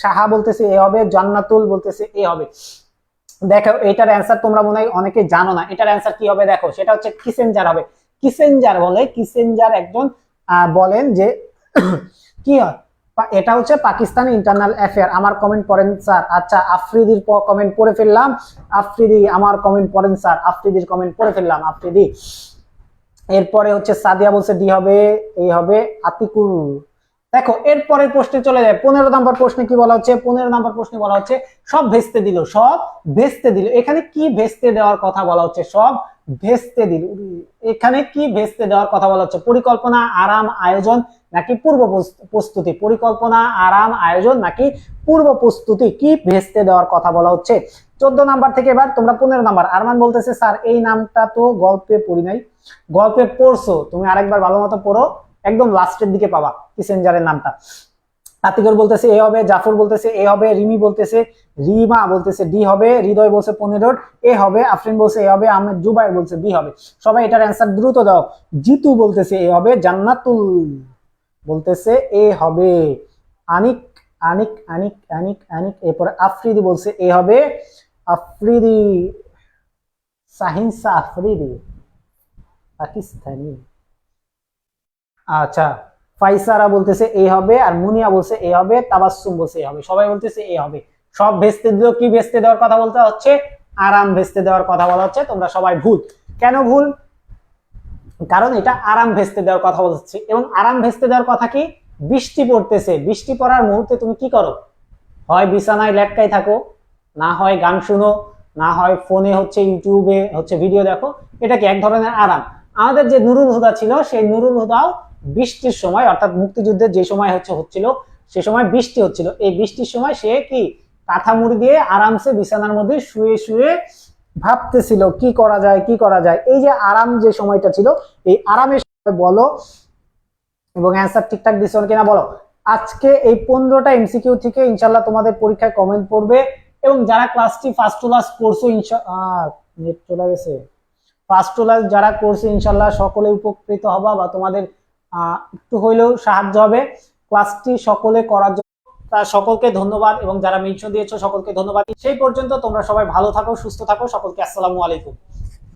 সাহা বলতেছে এ হবে, জান্নাতুল বলতেছে এ হবে। দেখো এটার অ্যান্সার তোমরা মনে হয় অনেকে জানো না, এটার অ্যান্সার কি হবে দেখো, সেটা হচ্ছে কিসেঞ্জার হবে। কিসেঞ্জার একজন বলেন যে কি হয়, এটা হচ্ছে পাকিস্তানি ইন্টারনাল অ্যাফেয়ার। আমার কমেন্ট পড়েন স্যার। আচ্ছা আফ্রিদির কমেন্ট পড়ে ফেললাম, আফ্রিদি আমার কমেন্ট পড়েন স্যার, আফ্রিদির কমেন্ট পড়ে ফেললাম, আফ্রিদি। এরপরে হচ্ছে সাদিয়া বলছে ডি হবে, এই হবে, আতিকুর। দেখো এরপরের প্রশ্নে চলে যায়। 15 নম্বর প্রশ্নে কি বলা হচ্ছে? 15 নম্বর প্রশ্নে বলা হচ্ছে সব ভেস্তে দিল, এখানে কি ভেস্তে দেওয়ার কথা বলা হচ্ছে? সব ভেস্তে দিল, এখানে কি ভেস্তে দেওয়ার কথা বলা হচ্ছে? পরিকল্পনা, আরাম, আয়োজন নাকি পূর্ব প্রস্তুতি? পরিকল্পনা, আরাম, আয়োজন নাকি পূর্ব প্রস্তুতি? কি ভেস্তে দেওয়ার কথা বলা হচ্ছে? 14 নাম্বার থেকে এবার তোমরা 15 নাম্বার। আরমান বলতেছে স্যার এই নামটা তো গল্পে পড়ি নাই। গল্পে পড়ছো, তুমি আরেকবার ভালো মতো পড়ো, একদম লাস্টের দিকে পাবা কিসেঞ্জারের নামটা। আতিকুর বলতেছে এ হবে, জাফর বলতেছে এ হবে, রিমি বলতেছে, রিমা বলতেছে ডি হবে, হৃদয় বলছে 15 এ হবে, আফরিন বলছে এ হবে, আহমেদ জুবাইর বলছে বি হবে। সবাই এটার অ্যান্সার দ্রুত দাও। জিতু বলতেছে এ হবে, জান্নাতুল বলতেছে এ হবে। আনিক আনিক আনিক আনিক আনিক, এরপরে আফ্রিদি বলছে এ হবে। আফ্রিদি, সাহিনসা আফ্রিদি, পাকিস্তানি। আচ্ছা, ফাইসারা বলতেছে এ হবে, আর মুনিয়া বলছে এ হবে, তাবাসসুম বলছে এ হবে, সবাই বলতেছে এ হবে। সব ভেস্তে দিল, কি ভেস্তে দেওয়ার কথা বলতে হচ্ছে? আরাম ভেস্তে দেওয়ার কথা বলা হচ্ছে। তোমরা সবাই ভুল। কেন ভুল? কারণ এটা আরাম ভেস্তে দেওয়ার কথা বলছে, এবং আরাম ভেস্তে দেওয়ার কথা কি? বৃষ্টি পড়তেছে, বৃষ্টি পড়ার মুহূর্তে তুমি কি করো? হয় বিছানায় লেটকাই থাকো, না হয় গান শুনো, না হয় ফোনে হচ্ছে ইউটিউবে হচ্ছে ভিডিও দেখো। এটা কি এক ধরনের আরাম? আমাদের যে নুরুল হুদা ছিল, সেই নুরুল হুদাও বৃষ্টির সময়, অর্থাৎ মুক্তিযুদ্ধের যে সময় হচ্ছিল, সে সময় বৃষ্টি হচ্ছিল, এই বৃষ্টির সময় সে কি কাঁথা মুড়ি দিয়ে আরামসে বিছানার মধ্যে শুয়ে শুয়ে ভাবতেছিল কি করা যায়, কি করা যায়। এই যে আরাম যে সময়টা ছিল, এই আরামের সময় বলো, এবং অ্যান্সার ঠিকঠাক দিছো কিনা বলো। আজকে এই 15টা এমসিকিউ থেকে ইনশাল্লাহ তোমাদের পরীক্ষায় কমেন্ট পড়বে, এবং যারা ক্লাসটি ফার্স্ট টু লাস্ট করছো, নেট চলে গেছে, ফার্স্ট টু লাস্ট যারা করছে ইনশাল্লাহ সকলে উপকৃত হবা, বা তোমাদের একটু হইলেও সাহায্য হবে ক্লাসটি সকলে করার জন্য। সকলকে ধন্যবাদ, এবং যারা মেনশন দিয়েছো সকলকে ধন্যবাদ। সেই পর্যন্ত তোমরা সবাই ভালো থাকো, সুস্থ থাকো, সকলকে আসসালামু আলাইকুম।